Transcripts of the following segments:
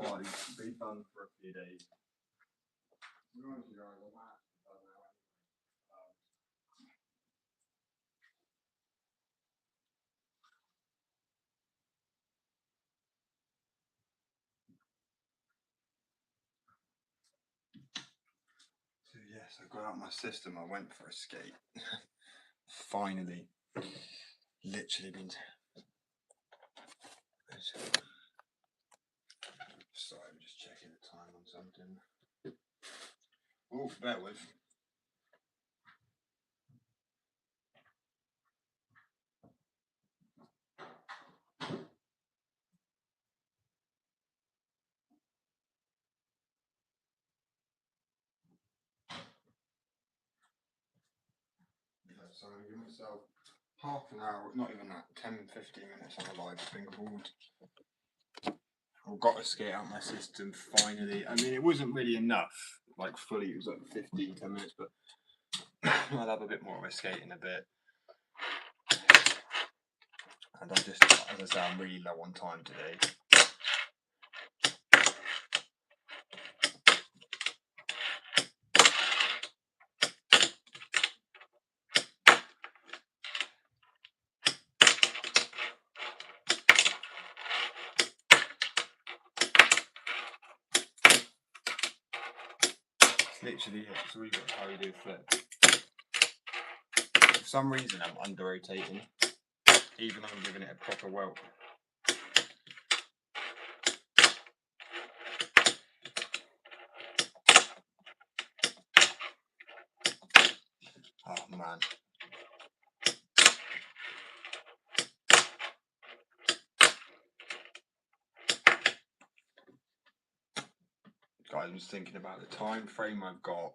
live, be fun for a few days. So yes, I got out my system. I went for a skate. Finally, literally been. Sorry, I'm just checking the time on something. Oh, bear with. So I'm going to give myself half an hour, not even that, 10-15 minutes on a live thing called. I've got to skate out my system finally. I mean, it wasn't really enough, like fully, it was like 10 minutes, but I'll have a bit more of a skate in a bit. And I just, as I say, I'm really low on time today. It's literally, it's really how you do a flip. For some reason, I'm under rotating, even though I'm giving it a proper welt. Oh man. Guys, I'm just thinking about the time frame I've got.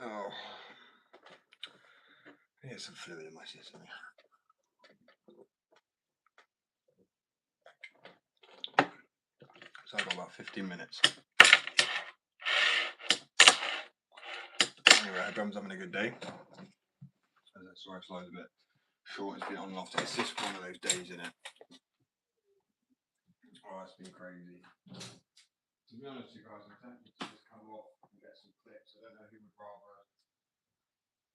Oh. I get some fluid in my system. So I've got about 15 minutes. Anyway, I hope I'm having a good day. Sorry, it's a bit short. It's been on and off. It's just one of those days, isn't it? Oh, it's been crazy. To be honest, you guys, I'm tempted to just come off and get some clips. I don't know who would rather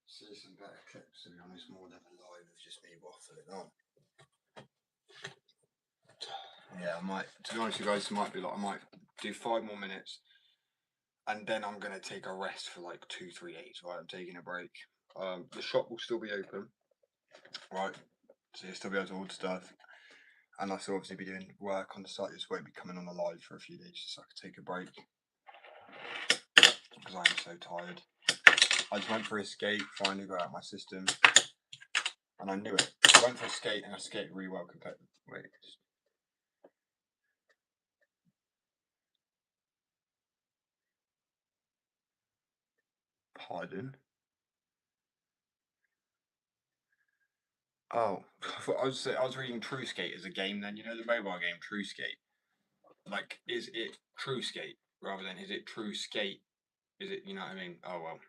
see some better clips, to be honest, more than a live of just me waffling on. Yeah, I might. To be honest, you guys, it might be like I might do 5 more minutes, and then I'm gonna take a rest for like 2-3 days. Right, I'm taking a break. The shop will still be open, right? So you'll still be able to order stuff, and I'll still obviously be doing work on the site. Just won't be coming on the live for a few days, just so I can take a break because I am so tired. I just went for a skate, finally got out my system, and I knew it. I went for a skate, and I skated really well compared. Wait. Pardon? Oh, I was reading True Skate as a game. Then you know the mobile game True Skate. Like, is it True Skate rather than is it True Skate? Is it, you know what I mean? Oh well.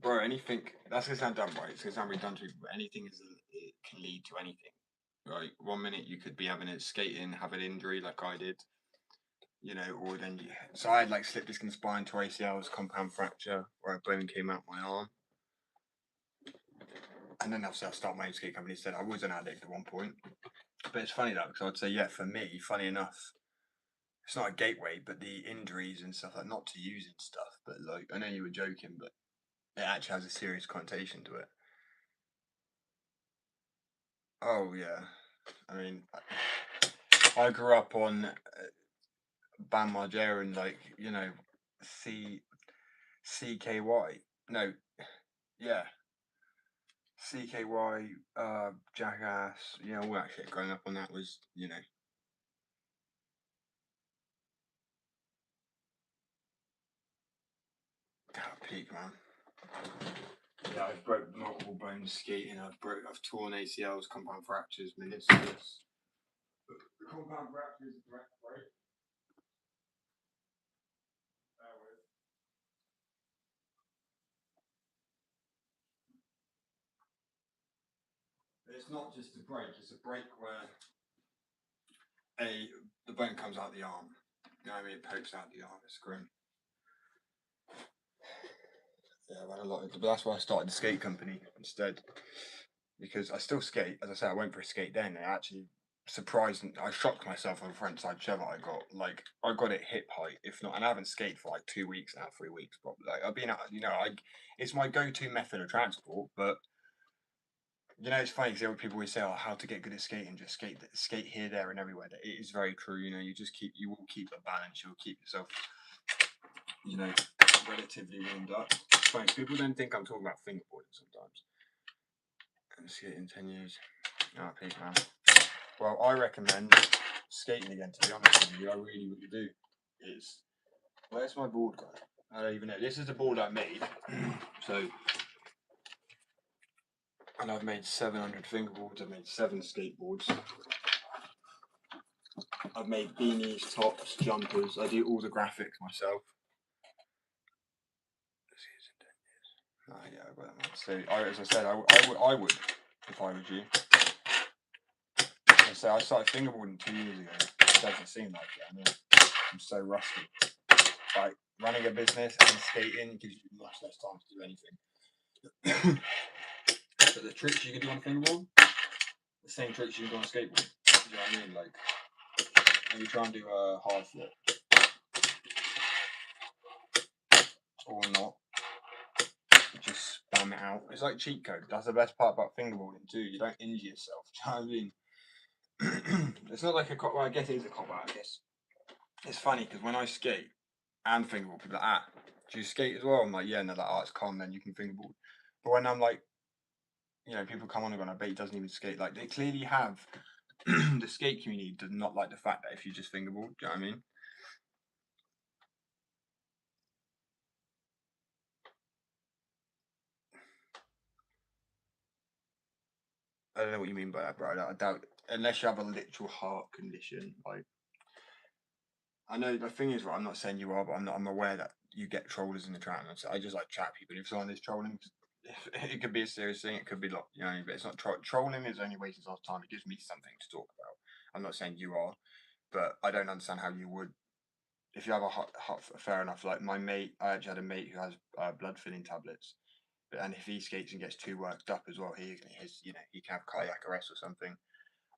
Bro, anything that's gonna sound dumb, right? It's gonna sound redundant, but anything it can lead to anything. Right? 1 minute you could be having a skating, have an injury like I did. You know, or then so I had like slip disc and spine, 2 ACLs, compound fracture, where a bone came out my arm. And then obviously I started my own skate company instead. I was an addict at one point. But it's funny though, because I'd say, yeah, for me, funny enough, it's not a gateway, but the injuries and stuff, like not to use and stuff, but like, I know you were joking, but it actually has a serious connotation to it. Oh, yeah. I mean, I grew up on Bam Margera and like, you know, CKY. No, yeah. CKY, Jackass, you know, all that shit growing up on that was, you know. Peak, man. Yeah, I've broke multiple bones skating. I've torn ACLs, compound fractures, meniscus. The compound fracture is direct, right? it's not just a break, it's a break where the bone comes out the arm. You know what I mean? It pokes out the arm, it's grim. Yeah, I've had a lot of, but that's why I started the skate company instead. Because I still skate. As I said, I went for a skate then. And actually surprised, I shocked myself on the front side shovel I got. Like, I got it hip height, if not, and I haven't skated for like 2 weeks now, 3 weeks probably. Like, I've been out, it's my go-to method of transport, but it's funny because people always say, "Oh, how to get good at skating? Just skate here, there, and everywhere." It is very true. You will keep a balance. You'll keep yourself, relatively warmed up. It's funny, people don't think I'm talking about fingerboarding sometimes. And skating 10 years. Oh, peace, man. Well, I recommend skating again. To be honest with you, I really, really do. Where's my board gone? I don't even know. This is the board I made. And I've made 700 fingerboards. I've made 7 skateboards. I've made beanies, tops, jumpers. I do all the graphics myself. Oh, yeah, I got that one. So, as I said, I would, if I was you. I started fingerboarding 2 years ago. It doesn't seem like it. I know. I'm so rusty. Like, running a business and skating gives you much less time to do anything. But the tricks you can do on a fingerboard, the same tricks you can do on a skateboard. You know what I mean? Like, maybe try and do a hard flip. Or not. Just spam it out. It's like cheat code. That's the best part about fingerboarding too. You don't injure yourself. Do you know what I mean? It's not like a cop. Well, I guess it is a cop out. I guess it's funny because when I skate and fingerboard, people are like, do you skate as well? I'm like, yeah. And they're like, oh, it's calm. Then you can fingerboard. But when I'm like, people come on and go, I bet he doesn't even skate. Like they clearly have. The skate community does not like the fact that if you just fingerboard, do you know what I mean? I don't know what you mean by that, bro. I doubt, unless you have a literal heart condition. Like, I know the thing is, right, I'm not saying you are, but I'm aware that you get trollers in the track. So I just like chat people. If someone is trolling, it could be a serious thing. It could be like, but it's not trolling is only wasting our time. It gives me something to talk about. I'm not saying you are, but I don't understand how you would. If you have a heart, fair enough. Like my mate, I actually had a mate who has blood thinning tablets. And if he skates and gets too worked up as well, he can have cardiac arrest or something.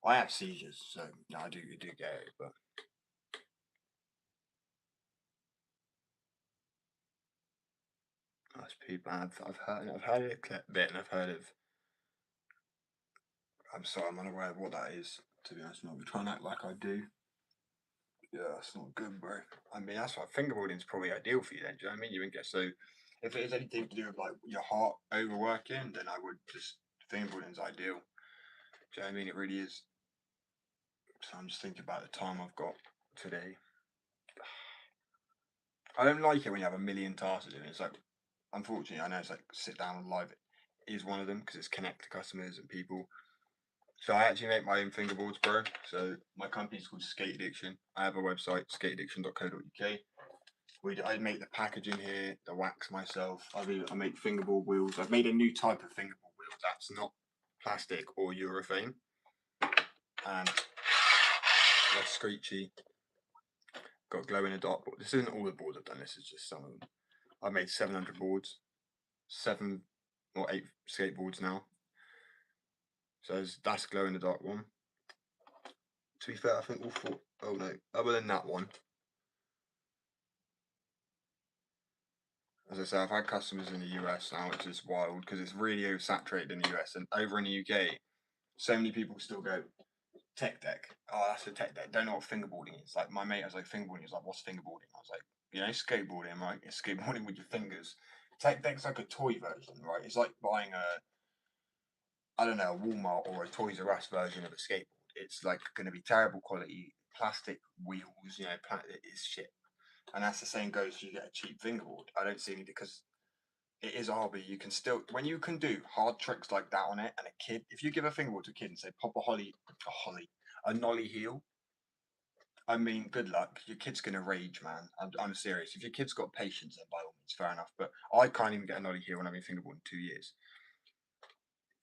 I have seizures, so no, I do get it, but that's pretty bad. I've heard it a bit, and I've heard of. I'm sorry, I'm unaware of what that is. To be honest, I'm not trying to act like I do. Yeah, that's not good, bro. I mean, that's why fingerboarding is probably ideal for you. Then, do you know what I mean? You wouldn't get so. If it is anything to do with like your heart overworking, then I would just fingerboarding is ideal. Do you know what I mean? It really is. So I'm just thinking about the time I've got today. I don't like it when you have a million tasks to do. It's like, unfortunately, I know it's like sit down and live is one of them because it's connect to customers and people. So I actually make my own fingerboards, bro. So my company's called Skate Addiction. I have a website, skateaddiction.co.uk. I make the packaging here, the wax myself. I make fingerboard wheels. I've made a new type of fingerboard wheel that's not plastic or urethane, and less screechy. Got glow in the dark board. This isn't all the boards I've done. This is just some of them. I've made 700 boards, 7 or 8 skateboards now. So that's glow in the dark one. To be fair, I think all 4. Oh no, other than that one. As I say, I've had customers in the US now, which is wild because it's really oversaturated in the US, and over in the UK, so many people still go tech deck. Oh, that's a tech deck. Don't know what fingerboarding is. Like my mate was like fingerboarding. He's like, what's fingerboarding? I was like, skateboarding. I'm like, it's skateboarding with your fingers. Tech deck's like a toy version, right? It's like buying I don't know, a Walmart or a Toys R Us version of a skateboard. It's like going to be terrible quality plastic wheels. It's shit. And that's the same goes if you get a cheap fingerboard. I don't see any because it is a hobby. You can still when you can do hard tricks like that on it, and a kid, if you give a fingerboard to a kid and say pop a nollie heel. I mean, good luck. Your kid's gonna rage, man. I'm serious. If your kid's got patience, then by all means, fair enough. But I can't even get a nollie heel when I've been fingerboard in 2 years.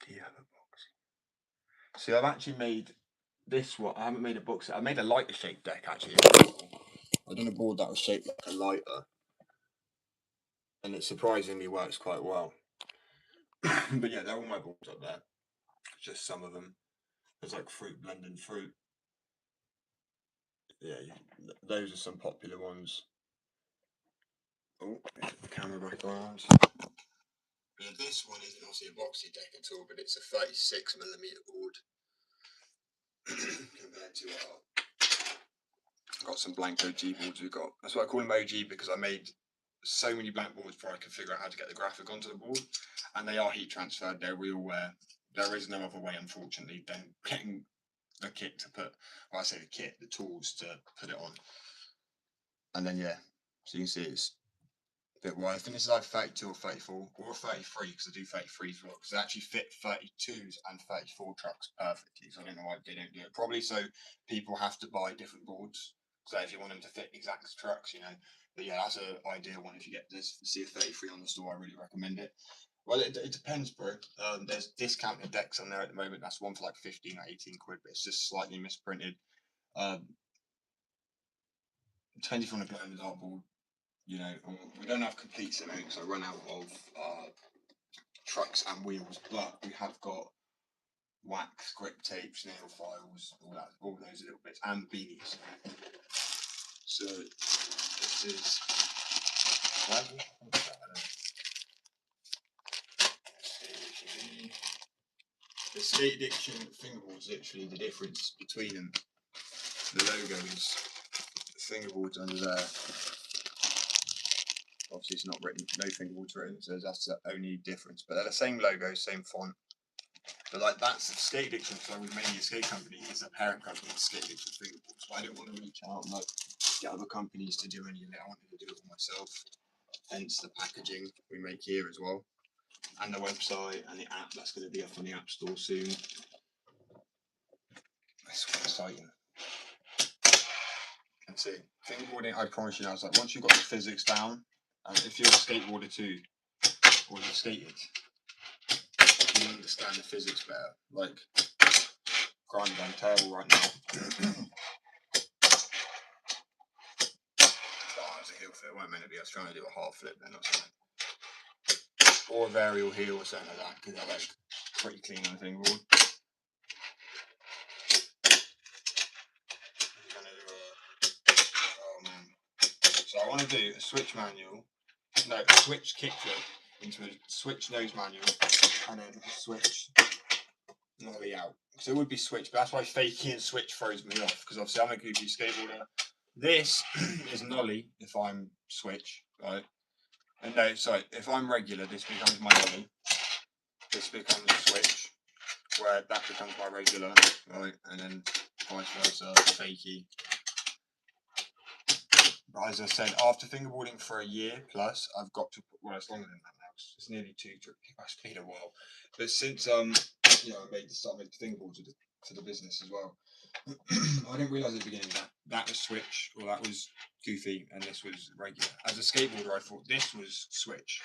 Do you have a box? See, I've actually made this one. I haven't made a box set. I made a lighter shaped deck actually. I've done a board that was shaped like a lighter, and it surprisingly works quite well. But yeah, they're all my boards up there. Just some of them. There's like fruit blending fruit. Yeah, those are some popular ones. Oh, the camera back around. Yeah, this one isn't obviously a boxy deck at all, but it's a 36mm board compared to I've got some blank OG boards we've got. That's why I call them OG, because I made so many blank boards before I could figure out how to get the graphic onto the board, and they are heat transferred. They're realware. There is no other way, unfortunately, than getting the kit to put. Well, I say the kit, the tools to put it on, and then yeah, so you can see it's a bit wide. I think this is like 32 or 34 or 33, because I do 33 as well, because they actually fit 32s and 34 trucks perfectly. So I don't know why they don't do it. Probably so people have to buy different boards. So if you want them to fit exact trucks, you know. But yeah, that's an ideal one. If you get this, see a 33 on the store, I really recommend it. Well, it depends, bro. There's discounted decks on there at the moment. That's one for like 15 or 18 quid, but it's just slightly misprinted. Depends if you want to put on the dartboard. You know, we don't have complete ceramics. I run out of trucks and wheels, but we have got wax, grip tapes, nail files, all those little bits, and beanies. So this is the Skate Addiction fingerboards. Literally, the difference between them. The logo is fingerboards under there. Obviously, it's not written, no fingerboards written, so that's the only difference. But they're the same logo, same font. But like that's Skate Addiction, so we've made a skate company. It's a parent company of Skate Addiction fingerboards. But I didn't want to reach out and like get other companies to do any of it. I wanted to do it all myself. Hence the packaging we make here as well, and the website and the app that's going to be up on the App Store soon. That's quite exciting. And see, fingerboarding, I promise you now, it's like once you've got the physics down, and if you're a skateboarder too, or you've skated, you understand the physics better. Like, granted, I'm terrible right now. As a heel flip, it weren't meant to be. I was trying to do a half flip then or something. Or a varial heel or something like that, because that's pretty clean on the fingerboard. Oh man. So I want to do a switch manual, no, a switch kickflip into a switch nose manual, and then a switch nollie out. So it would be switch, but that's why fakie and switch throws me off, because obviously I'm a goofy skateboarder. This is nollie if I'm switch, right? And no, sorry, if I'm regular, this becomes my nollie. This becomes switch, where that becomes my regular, right? And then vice versa, fakie. But as I said, after fingerboarding for a year plus, I've got to put, well, it's longer than that now. It's nearly 2. It's been a while. But since I started making fingerboards to the business as well, I didn't realise at the beginning that was switch, or that was goofy, and this was regular. As a skateboarder, I thought this was switch.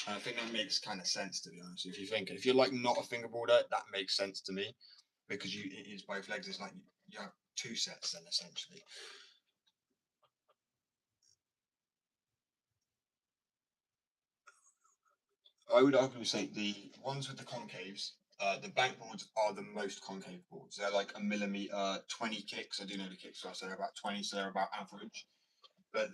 And I think that makes kind of sense, to be honest. If you're like not a fingerboarder, that makes sense to me, because it is both legs. It's like you have 2 sets then essentially. I would arguably say the ones with the concaves, the bank boards are the most concave boards. They're like a millimeter, 20 kicks. I do know the kicks, so they're about 20, so they're about average. But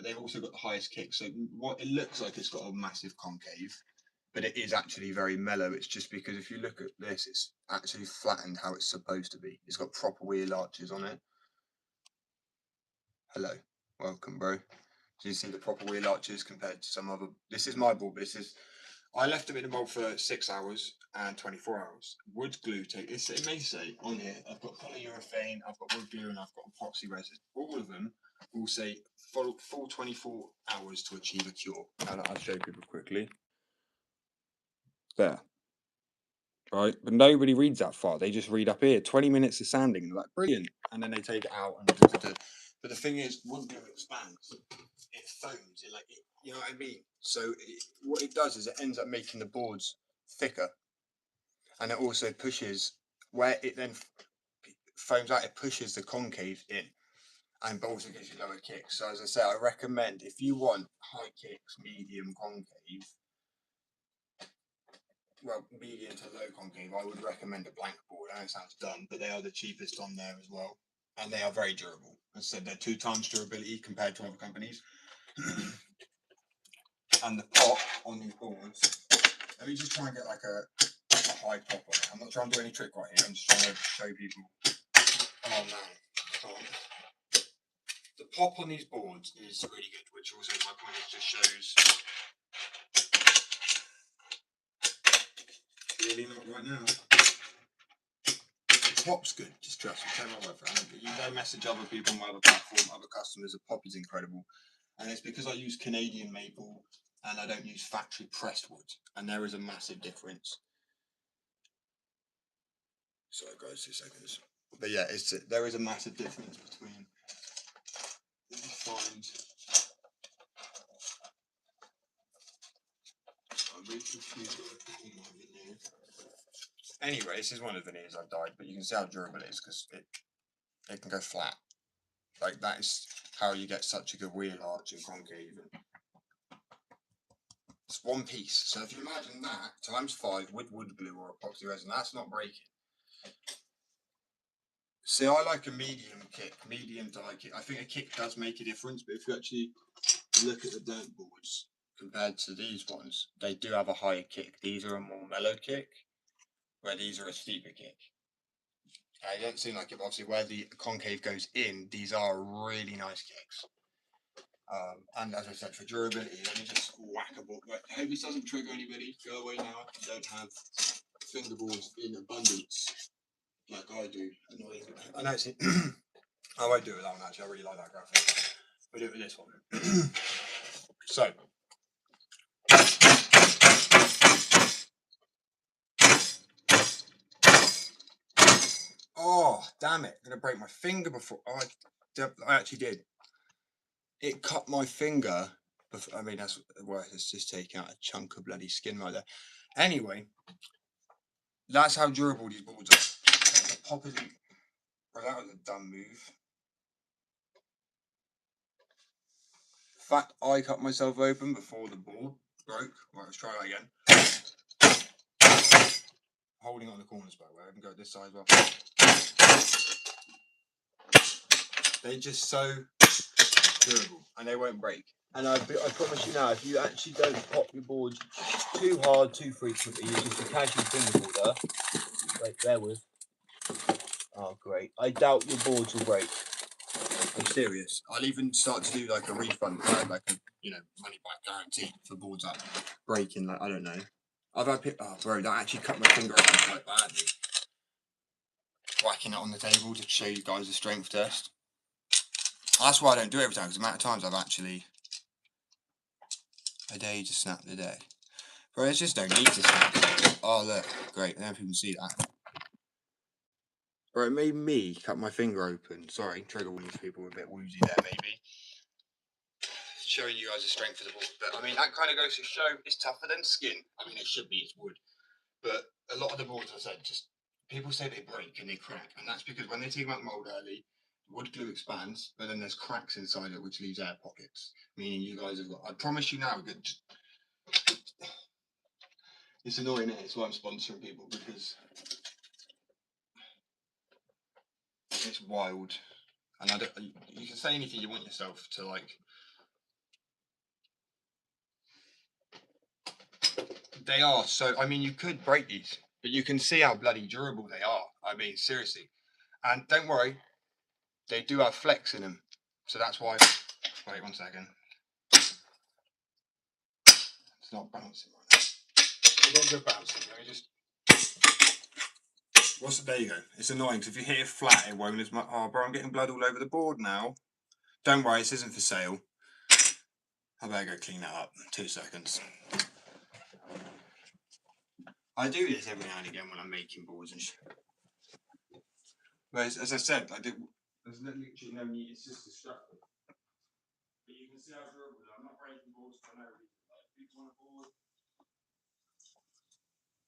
they've also got the highest kick. So what it looks like, it's got a massive concave, but it is actually very mellow. It's just because if you look at this, it's actually flattened how it's supposed to be. It's got proper wheel arches on it. Hello, welcome, bro. So you see the proper wheel arches compared to some other. This is my board, but I left them in the mold for 6 hours and 24 hours. Wood glue tape. It may say on here, I've got polyurethane, I've got wood glue, and I've got epoxy resin. All of them will say full 24 hours to achieve a cure. And I'll show people quickly. There. Right, but nobody reads that far. They just read up here. 20 minutes of sanding, and they're like, brilliant. And then they take it out and but the thing is, wood glue expands. It foams. You know what I mean? So what it does is it ends up making the boards thicker, and it also pushes where it then foams out, it pushes the concave in and also gives you lower kicks. So as I say, I recommend if you want high kicks, medium concave, well, medium to low concave, I would recommend a blank board. I know it sounds dumb, but they are the cheapest on there as well. And they are very durable. As I said, they're 2 times durability compared to other companies. And the pop on these boards, let me just try and get like a high pop on it. I'm not trying to do any trick right here, I'm just trying to show people. Oh man, the pop on these boards is really good, which also my point is just shows. Really not right now. The pop's good, just trust me, take my word for it. You go message other people on my other platform, other customers, the pop is incredible. And it's because I use Canadian maple and I don't use factory pressed wood, and there is a massive difference. Sorry guys, 2 seconds. But yeah, there is a massive difference between. Let me find. I'm really confused with all my veneers. Anyway, this is one of the veneers I've dyed, but you can see how durable it is because it can go flat. Like that is how you get such a good wheel arch and concave. It's one piece. So if you imagine that times 5 with wood glue or epoxy resin, that's not breaking. See, I like a medium kick, medium dye kick. I think a kick does make a difference, but if you actually look at the dirt boards compared to these ones, they do have a higher kick. These are a more mellow kick, where these are a steeper kick. It don't seem like it, but obviously where the concave goes in, these are really nice kicks. And as I said, for durability, let me just whack a board. I hope this doesn't trigger anybody. Go away now if you don't have fingerboards in abundance like I do. Annoyingly. I know it's I won't do it with that one actually, I really like that graphic. We'll do it with this one. So oh damn it, I'm gonna break my finger before I actually did. It cut my finger before, I mean that's well, it's just taking out a chunk of bloody skin right there. Anyway, that's how durable these boards are. The pop isn't. Well, that was a dumb move. In fact, I cut myself open before the board broke. Right, let's try that again. Holding on the corners by the way, I can go this side as well. They're just so durable and they won't break. And I promise you now, if you actually don't pop your boards too hard, too frequently, you're just a casual finger boarder. Wait, bear with. Oh, great. I doubt your boards will break. I'm serious. I'll even start to do like a refund, like a money back guarantee for boards that breaking. Like I don't know. I've had oh bro, that actually cut my finger off quite badly. Whacking it on the table to show you guys a strength test. That's why I don't do it every time, because the amount of times I've actually a day to snap the day. Bro, there's just no need to snap the day. Oh look, great. I don't know if you can see that. Bro, it made me cut my finger open. Sorry, trigger warning for people a bit woozy there maybe. Showing you guys the strength of the board, but I mean that kind of goes to show it's tougher than skin. I mean it should be, it's wood, but a lot of the boards, as I said, just people say they break and they crack, and that's because when they take them out the mold early, wood glue expands, but then there's cracks inside it which leaves air pockets. Meaning you guys have got. I promise you now, good. It's annoying, it's why I'm sponsoring people because it's wild, and I don't. You can say anything you want yourself to like. They are so. I mean, you could break these, but you can see how bloody durable they are. I mean, seriously. And don't worry, they do have flex in them, so that's why. Wait 1 second. It's not bouncing right now. It's not good bouncing. Let me just. There you go. It's annoying because if you hit it flat, it won't as much. Oh, bro, I'm getting blood all over the board now. Don't worry, this isn't for sale. I better go clean that up. 2 seconds. I do this every now and again when I'm making boards and shit. But as I said, there's literally no need, it's just destructive. But you can see how durable I'm not breaking boards for no reason. Like, if you want a board,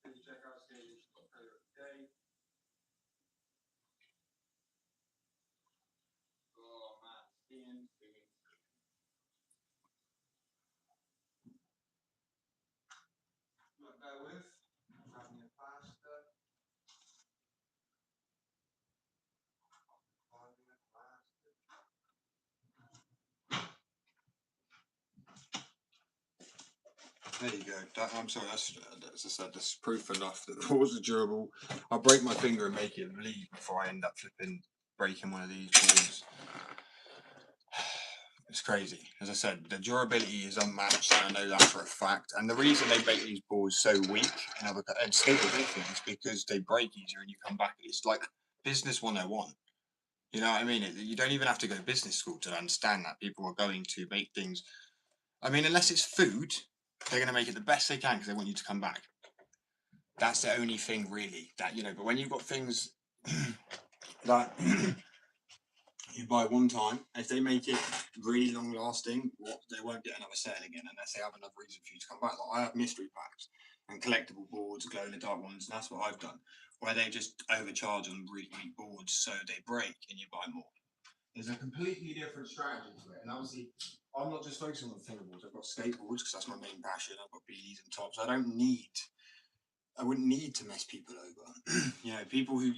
please check out Skater. She's got a day. There you go. I'm sorry, as I said, that's proof enough that the boards are durable. I'll break my finger and make it bleed before I end up breaking one of these boards. It's crazy. As I said, the durability is unmatched, and I know that for a fact. And the reason they make these boards so weak and scalability is because they break easier and you come back. It's like business 101. You know what I mean? You don't even have to go to business school to understand that people are going to make things. I mean, unless it's food, they're going to make it the best they can because they want you to come back. That's the only thing really that, but when you've got things that you buy one time, if they make it really long lasting, they won't get another sale again unless they have another reason for you to come back. Like I have mystery packs and collectible boards, glow in the dark ones, and that's what I've done, where they just overcharge on really weak boards so they break and you buy more. There's a completely different strategy to it, and obviously I'm not just focusing on fingerboards. I've got skateboards because that's my main passion. I've got beanies and tops. I wouldn't need to mess people over. People who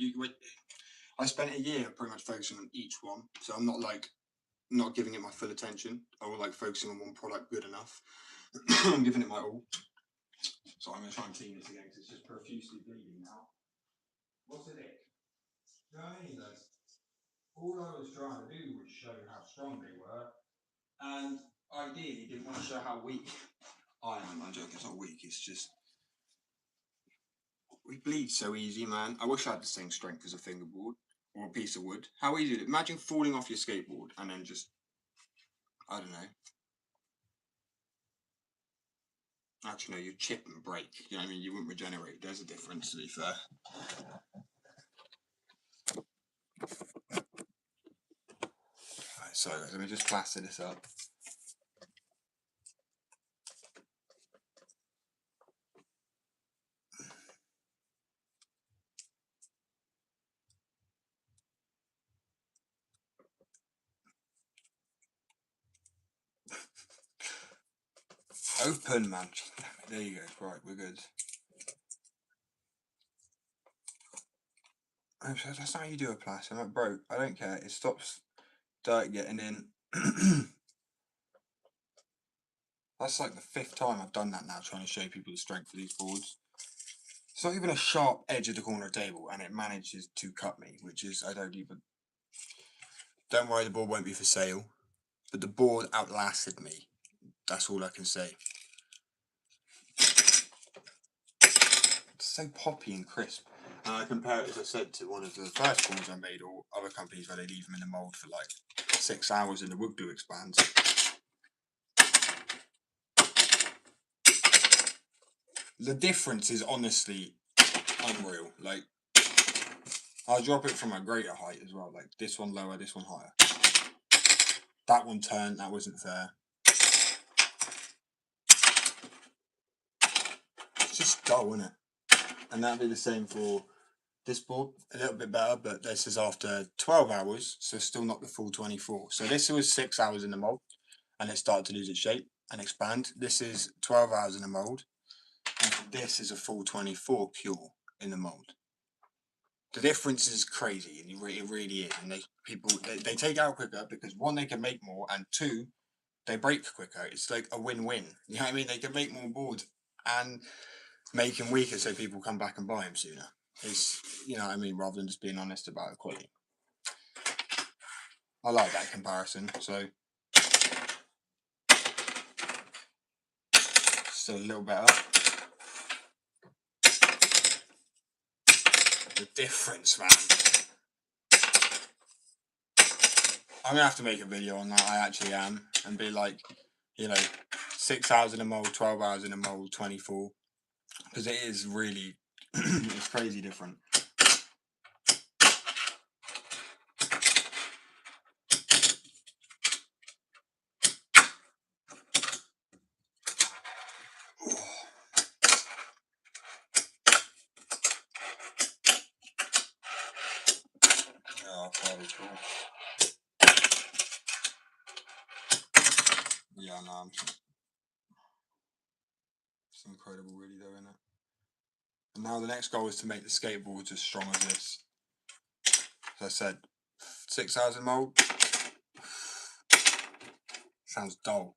I spent a year pretty much focusing on each one, so I'm not giving it my full attention. I will focusing on one product good enough. I'm giving it my all. So I'm gonna try and clean this again because it's just profusely bleeding now. What's it? You know what I mean? All I was trying to do was show how strong they were, and ideally didn't want to show how weak I am. I'm joking, it's not weak, it's just we bleed so easy, man. I wish I had the same strength as a fingerboard or a piece of wood. How easy is it? Imagine falling off your skateboard and then just, I don't know. Actually, no, you chip and break. You know what I mean? You wouldn't regenerate. There's a difference, to be fair. Right, so let me just plaster this up. Open, man. There you go. Right, we're good. That's not how you do a plaster. I'm like, bro, I don't care. It stops dirt getting in. That's like the 5th time I've done that now, trying to show people the strength of these boards. It's not even a sharp edge of the corner of the table, and it manages to cut me, which is, don't worry, the board won't be for sale. But the board outlasted me. That's all I can say. It's so poppy and crisp. And I compare it, as I said, to one of the first boards I made, or other companies where they leave them in the mould for like 6 hours and the wood glue expands. The difference is honestly unreal. Like, I'll drop it from a greater height as well. Like, this one lower, this one higher. That one turned, that wasn't fair. It's just dull, isn't it? And that'd be the same for this board, a little bit better, but this is after 12 hours, so still not the full 24. So this was 6 hours in the mold, and it started to lose its shape and expand. This is 12 hours in the mold, and this is a full 24 pure in the mold. The difference is crazy, and it really is. And they take out quicker because 1, they can make more, and 2, they break quicker. It's like a win-win. You know what I mean? They can make more boards and make them weaker so people come back and buy them sooner. It's, you know what I mean, rather than just being honest about the quality. I like that comparison. So still a little better. The difference, man. I'm gonna have to make a video on that. I actually am, and be like, 6 hours in a mold, 12 hours in a mold, 24, because it is really, it's crazy different. Oh, very cool. Yeah, no, it's incredible, really, though, isn't it? And now the next goal is to make the skateboards as strong as this. As I said, 6 hours in mold. Sounds dull.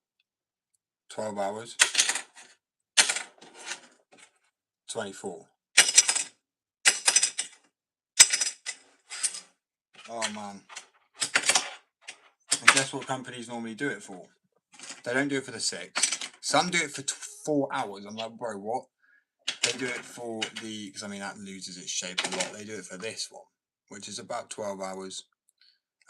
12 hours. 24. Oh man. And guess what companies normally do it for? They don't do it for the 6. Some do it for 4 hours. I'm like, bro, what? They do it for the, because I mean, that loses its shape a lot. They do it for this one, which is about 12 hours.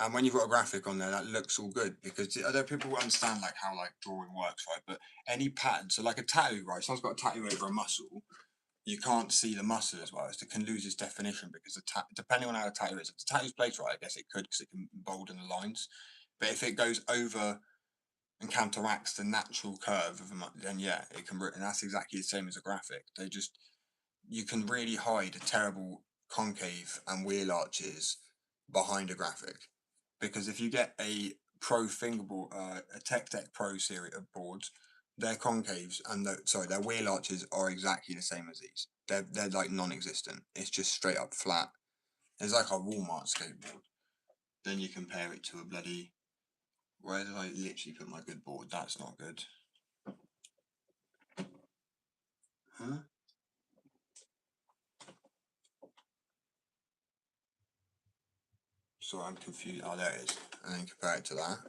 And when you've got a graphic on there, that looks all good, because other people will understand like how like drawing works, right? But any pattern, so like a tattoo, right? Someone's got a tattoo over a muscle, you can't see the muscle as well. It can lose its definition because depending on how the tattoo is. If the tattoo's placed right, I guess it could, because it can bolden the lines. But if it goes over and counteracts the natural curve of then yeah, it can. And that's exactly the same as a graphic. You can really hide terrible concave and wheel arches behind a graphic, because if you get a Pro fingerboard, a Tech Deck Pro series of boards, their concaves and their wheel arches are exactly the same as these. They're like non-existent. It's just straight up flat. It's like a Walmart skateboard. Then you compare it to a bloody. Where did I literally put my good board? That's not good. Huh? So I'm confused. Oh, there it is. And then compare it to that.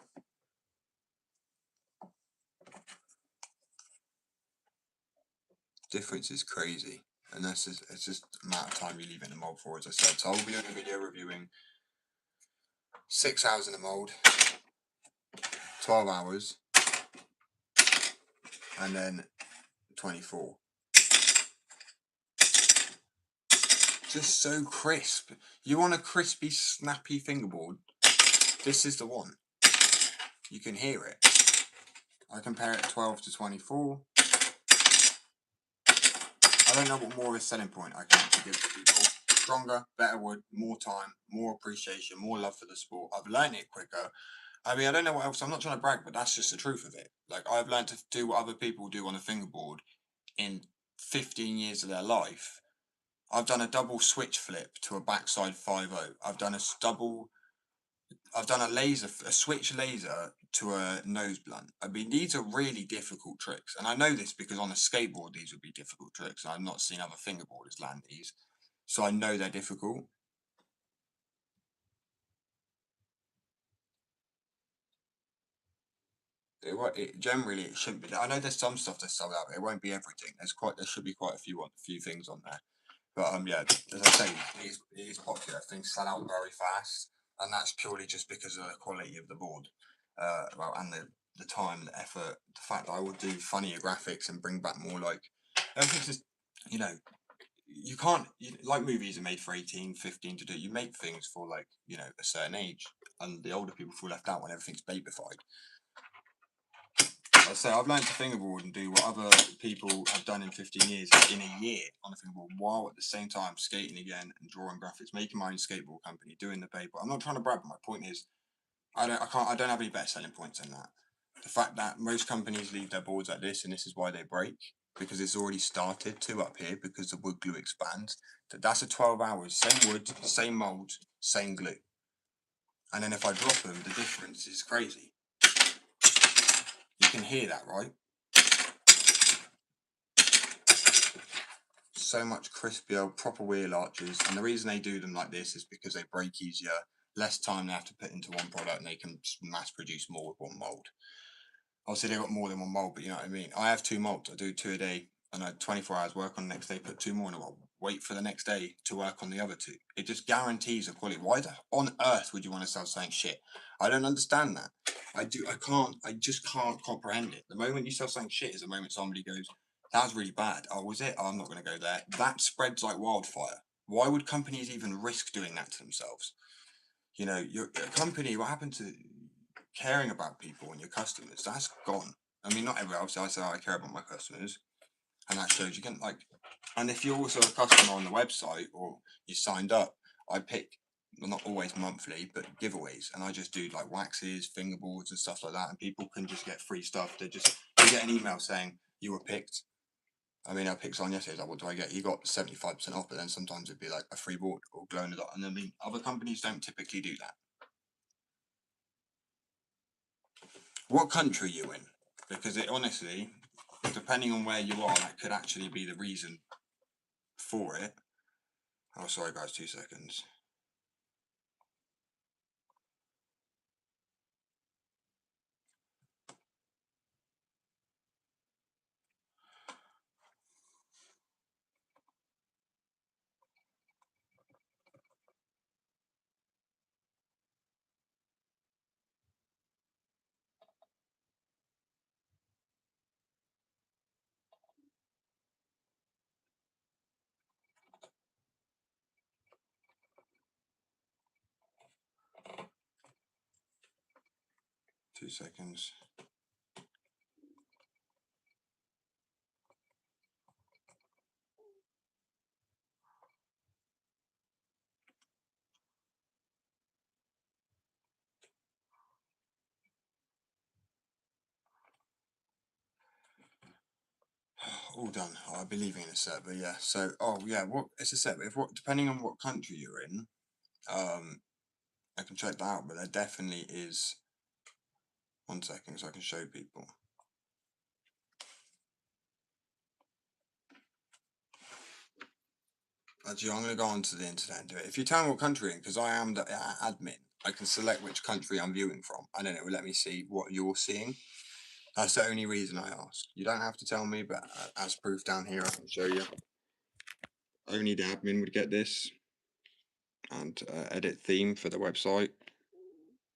Difference is crazy. And it's just the amount of time you leave in the mold for, as I said. So I'll be doing a video reviewing 6 hours in the mold, 12 hours, and then 24. Just so crisp. You want a crispy, snappy fingerboard? This is the one. You can hear it. I compare it 12 to 24. I don't know what more of a selling point I can actually give to people. Stronger, better wood, more time, more appreciation, more love for the sport. I've learned it quicker. I mean, I don't know what else. I'm not trying to brag, but that's just the truth of it. Like, I've learned to do what other people do on a fingerboard in 15 years of their life. I've done a double switch flip to a backside 5-0. I've done a switch laser to a nose blunt. I mean, these are really difficult tricks. And I know this because on a skateboard, these would be difficult tricks. I've not seen other fingerboarders land these. So I know they're difficult. Generally, it shouldn't be. I know there's some stuff that's sold out, but it won't be everything. There should be quite a few things on there. But yeah, as I say, it is popular. Things sell out very fast, and that's purely just because of the quality of the board, and the time, the effort, the fact that I would do funnier graphics and bring back more like everything's just, you know, you can't like movies are made for 18, 15 to do. You make things for like, a certain age, and the older people feel left out when everything's babified. I say I've learned to fingerboard and do what other people have done in 15 years in a year on a fingerboard, while at the same time skating again and drawing graphics, making my own skateboard company, doing the paper. I'm not trying to brag, but my point is, I don't have any better selling points than that. The fact that most companies leave their boards like this, and this is why they break, because it's already started to up here, because the wood glue expands. That's a 12 hours, same wood, same mold, same glue. And then if I drop them, the difference is crazy. You can hear that, right? So much crispier, proper wheel arches, and the reason they do them like this is because they break easier, less time they have to put into one product, and they can mass produce more with one mold. Obviously, they've got more than one mold, but you know what I mean. I have 2 molds. I do 2 a day, and I 24 hours work on the next day, put 2 more in a while, wait for the next day to work on the other 2. It just guarantees the quality. Why on earth would you want to sell something shit? I don't understand that. I just can't comprehend it. The moment you sell something shit is the moment somebody goes, that was really bad. Oh, was it? Oh, I'm not going to go there. That spreads like wildfire. Why would companies even risk doing that to themselves? Your company, what happened to caring about people and your customers? That's gone. I mean, not everyone else. I say I care about my customers, and that shows you can and if you're also a customer on the website or you signed up, I pick, well, not always monthly, but giveaways, and I just do like waxes, fingerboards, and stuff like that, and people can just get free stuff. You get an email saying you were picked. I mean, I picked someone yesterday. Like, what do I get? You got 75% off, but then sometimes it'd be like a free board or glow in the dark. And I mean, other companies don't typically do that. What country are you in? Because it honestly, depending on where you are, that could actually be the reason for it. Oh, sorry guys, 2 seconds. Two seconds. All done. I'll be leaving in a sec, but yeah. So, oh yeah, what it's a sec. If what depending on what country you're in, I can check that out. But there definitely is. 1 second, so I can show people. Actually, I'm gonna go onto the internet and do it. If you tell me what country you're in, because I am the admin, I can select which country I'm viewing from, and then it will let me see what you're seeing. That's the only reason I ask. You don't have to tell me, but as proof down here, I can show you. Only the admin would get this. And edit theme for the website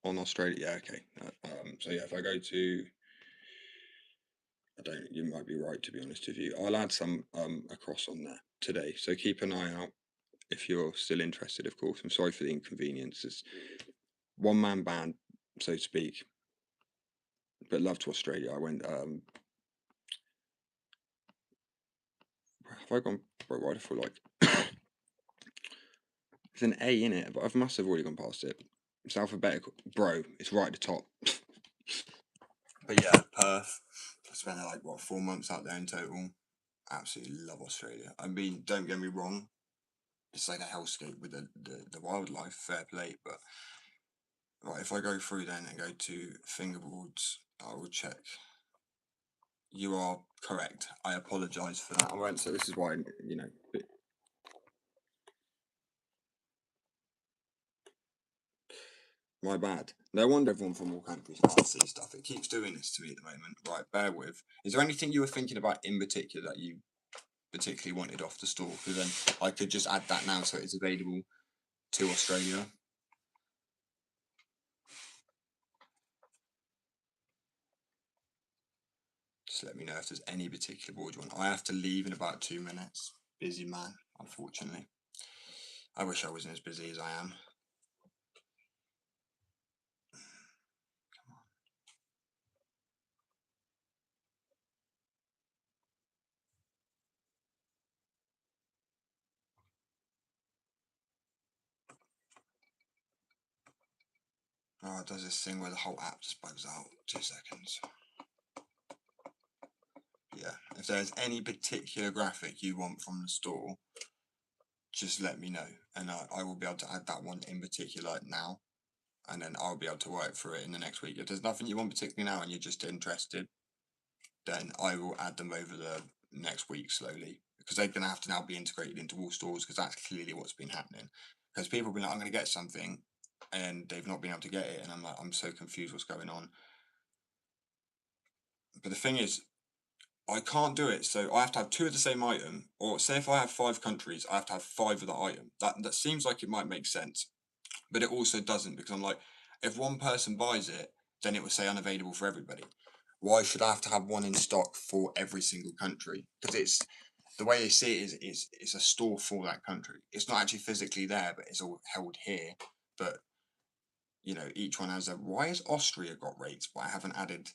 on Australia. Yeah, okay. So yeah, if I go to, I don't. You might be right, to be honest with you. I'll add some across on there today. So keep an eye out if you're still interested. Of course, I'm sorry for the inconvenience. It's one man band, so to speak. But love to Australia. I went. Have I gone? Bro, why do I feel like there's an A in it, but I must have already gone past it. It's alphabetical, bro. It's right at the top. But yeah, Perth. I spent like what 4 months out there in total. Absolutely love Australia. I mean, don't get me wrong. It's like a hellscape with the wildlife, fair play. But right, if I go through then and go to fingerboards, I will check. You are correct. I apologise for that. I won't. So this is why my bad. No wonder everyone from all countries can't see stuff. It keeps doing this to me at the moment. Right, bear with. Is there anything you were thinking about in particular that you particularly wanted off the store? Because then I could just add that now so it's available to Australia. Just let me know if there's any particular board you want. I have to leave in about 2 minutes. Busy man, unfortunately. I wish I wasn't as busy as I am. Oh, it does this thing where the whole app just bugs out. 2 seconds. Yeah, if there's any particular graphic you want from the store, just let me know, and I will be able to add that one in particular now, and then I'll be able to work through it in the next week. If there's nothing you want particularly now and you're just interested, then I will add them over the next week slowly, because they're going to have to now be integrated into all stores, because that's clearly what's been happening. Because people have been like, I'm going to get something, and they've not been able to get it, and I'm like, I'm so confused what's going on. But the thing is, I can't do it, so I have to have 2 of the same item, or say if I have 5 countries, I have to have 5 of the item. That seems like it might make sense, but it also doesn't, because I'm like, if one person buys it, then it will say unavailable for everybody. Why should I have to have one in stock for every single country? Because it's the way they see it is it's a store for that country. It's not actually physically there, but it's all held here. But each one has a. Why has Austria got rates, but I haven't added?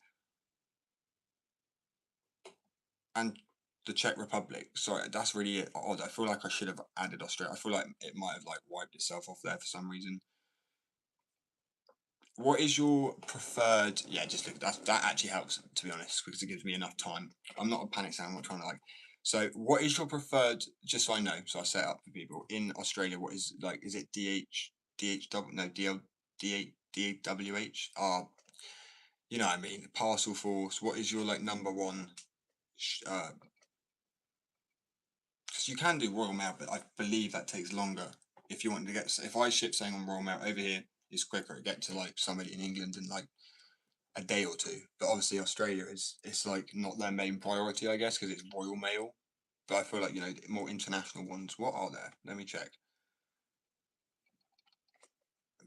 And the Czech Republic. Sorry, that's really odd. I feel like I should have added Australia. I feel like it might have like wiped itself off there for some reason. What is your preferred? Yeah, just look. That actually helps, to be honest, because it gives me enough time. I'm not a panic sound. I'm not trying to like. So, what is your preferred? Just so I know, so I set it up for people in Australia. What is like? Is it DHW? No, DWH. You know what I mean. Parcel force. What is your like number one? Because because you can do Royal Mail, but I believe that takes longer. If you want to get, if I ship something on Royal Mail over here, it's quicker. It get to like somebody in England in like a day or two. But obviously Australia is it's like not their main priority, I guess, because it's Royal Mail. But I feel like more international ones. What are there? Let me check.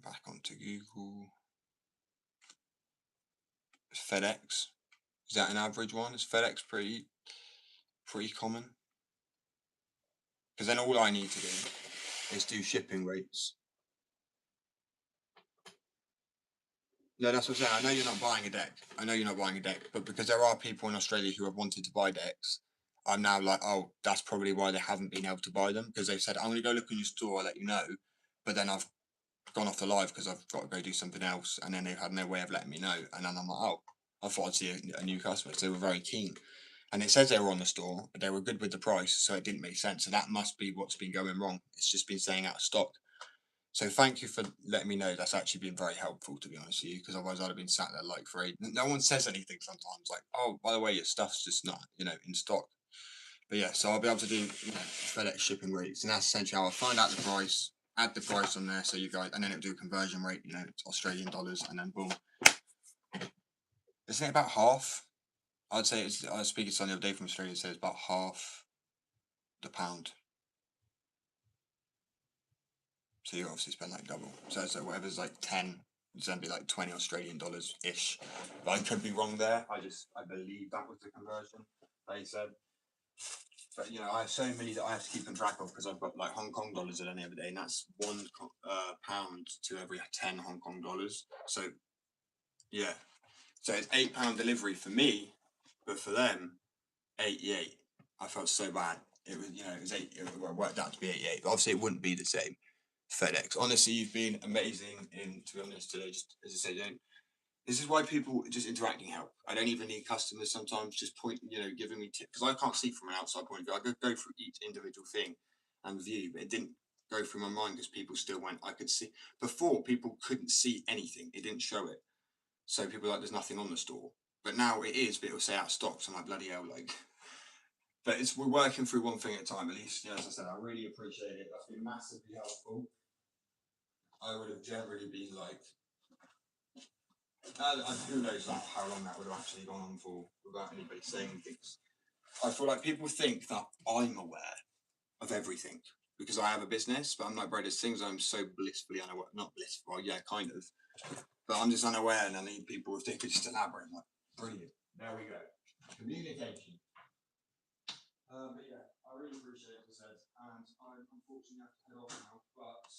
Back onto Google. It's FedEx. Is that an average one? Is FedEx pretty common? Because then all I need to do is do shipping rates. No, that's what I'm saying. I know you're not buying a deck. I know you're not buying a deck, but because there are people in Australia who have wanted to buy decks, I'm now like, oh, that's probably why they haven't been able to buy them, because they've said, I'm going to go look in your store, I'll let you know. But then I've gone off the live because I've got to go do something else, and then they've had no way of letting me know. And then I'm like, oh, I thought I'd see a new customer, because they were very keen. And it says they were on the store, but they were good with the price, so it didn't make sense. So that must be what's been going wrong. It's just been staying out of stock. So thank you for letting me know. That's actually been very helpful, to be honest with you, because otherwise I'd have been sat there like for no one says anything sometimes, like, oh, by the way, your stuff's just not, in stock. But yeah, so I'll be able to do FedEx shipping rates, and that's essentially how I find out the price, add the price on there, so you guys, and then it'll do a conversion rate, Australian dollars, and then boom. Isn't it about half? I'd say I was speaking to someone the other day from Australia, says about half the pound. So you obviously spend like double. So it's like whatever's like 10, it's then be like 20 Australian dollars ish. But I could be wrong there. I believe that was the conversion they said. But I have so many that I have to keep on track of, because I've got like Hong Kong dollars at any other day, and that's £1 to every 10 Hong Kong dollars. So yeah, so it's £8 delivery for me, but for them, 88. I felt so bad. It was it was it worked out to be 88, but obviously it wouldn't be the same. FedEx. Honestly, you've been amazing. To be honest, today, just as I say, this is why people just interacting help. I don't even need customers sometimes just giving me tips, because I can't see from an outside point of view. I could go through each individual thing and view, but it didn't go through my mind because people still went. I could see before, people couldn't see anything. It didn't show it, so people were like, there's nothing on the store. But now it is, but it'll say out of stock. So I'm like, bloody hell, like. But we're working through one thing at a time. At least, as I said, I really appreciate it. That's been massively helpful. I would have generally been like, who knows how long that would have actually gone on for without anybody saying anything. I feel like people think that I'm aware of everything because I have a business, but I'm like, bro, there's things I'm so blissfully unaware, not blissful, well, yeah, kind of, but I'm just unaware, and I need people if they could just elaborate. Like, brilliant. There we go. Communication. But yeah, I really appreciate it, as I said, and I unfortunately have to head off now, but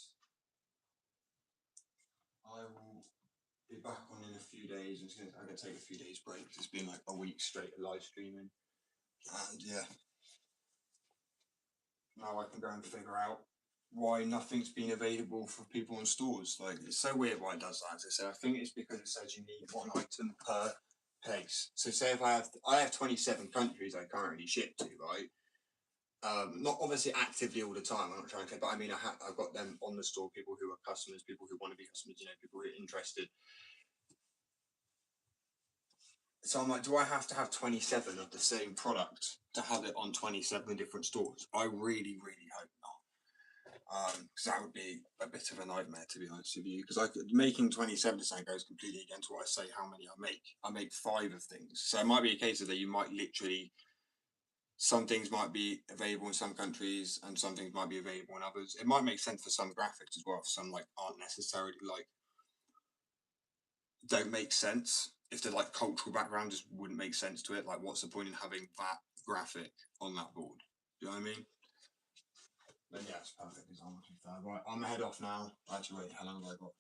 I will be back on in a few days. I'm gonna take a few days break. It's been like a week straight of live streaming, and yeah, now I can go and figure out why nothing's been available for people in stores. Like, it's so weird why it does that. As I said, I think it's because it says you need one item per place. So say if I have 27 countries I currently ship to, right? Not obviously actively all the time. I'm not trying to, but I mean, I've got them on the store. People who are customers, people who want to be customers. People who are interested. So I'm like, do I have to have 27 of the same product to have it on 27 different stores? I really, really hope not. Because that would be a bit of a nightmare, to be honest with you. Because making 27 something goes completely against what I say. How many I make? I make 5 of things. So it might be a case of that you might literally. Some things might be available in some countries, and some things might be available in others. It might make sense for some graphics as well. For some aren't necessarily don't make sense. If the cultural background just wouldn't make sense to it, like what's the point in having that graphic on that board? Do you know what I mean? But yeah, it's perfect example to be fair. Right, I'm head off now. Actually, wait, how long have I got?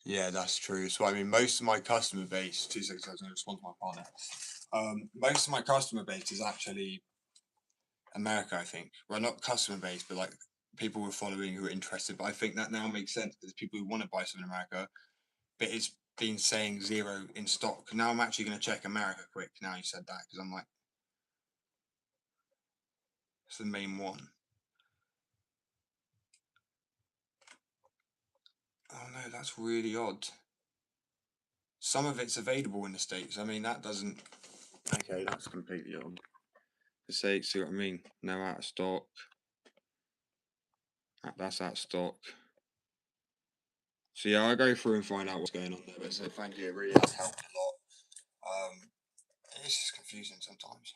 Yeah, that's true. So I mean, most of my customer base, 2 seconds, I'm going to respond to my partner. Most of my customer base is actually America, I think. Well, not customer base, but people we're following who are interested. But I think that now makes sense because people who want to buy something in America but it's been saying 0 in stock. Now I'm actually going to check America quick. Now you said that, because I'm like, it's the main one. Oh no, that's really odd. Some of it's available in the States. I mean, that doesn't. Okay, that's completely odd. The States, see what I mean? Now out of stock. That's out of stock. So yeah, I'll go through and find out what's going on there. But so thank you, it really has helped a lot. It's just confusing sometimes.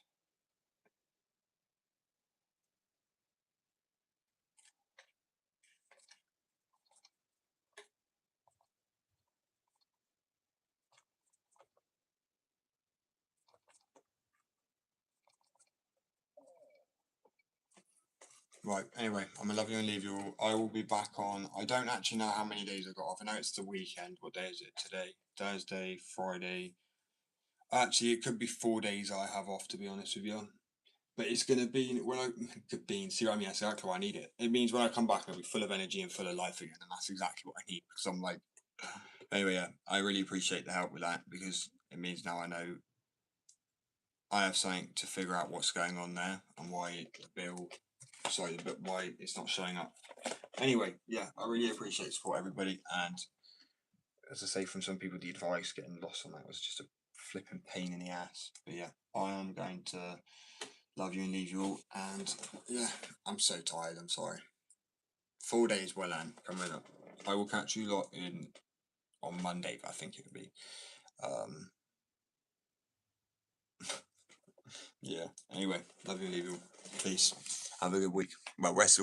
Right, anyway, I'm gonna love you and leave you all. I will be back on. I don't actually know how many days I got off. I know it's the weekend. What day is it today? Thursday, Friday. Actually, it could be 4 days I have off, to be honest with you. But it's gonna be when I could be see what I mean. That's exactly why I need it. It means when I come back, I'll be full of energy and full of life again, and that's exactly what I need. Because I'm like, anyway, yeah, I really appreciate the help with that, because it means now I know I have something to figure out what's going on there and why the bill, sorry, but why it's not showing up. Anyway, yeah, I really appreciate the support, everybody. And as I say, from some people, the advice getting lost on that was just a flipping pain in the ass. But yeah, I am going to love you and leave you all. And yeah, I'm so tired. I'm sorry. 4 days well and coming up. I will catch you lot in on Monday. I think it would be. Um, yeah. Anyway, love you and leave you all. Peace. Have a good week. Well, rest of the week.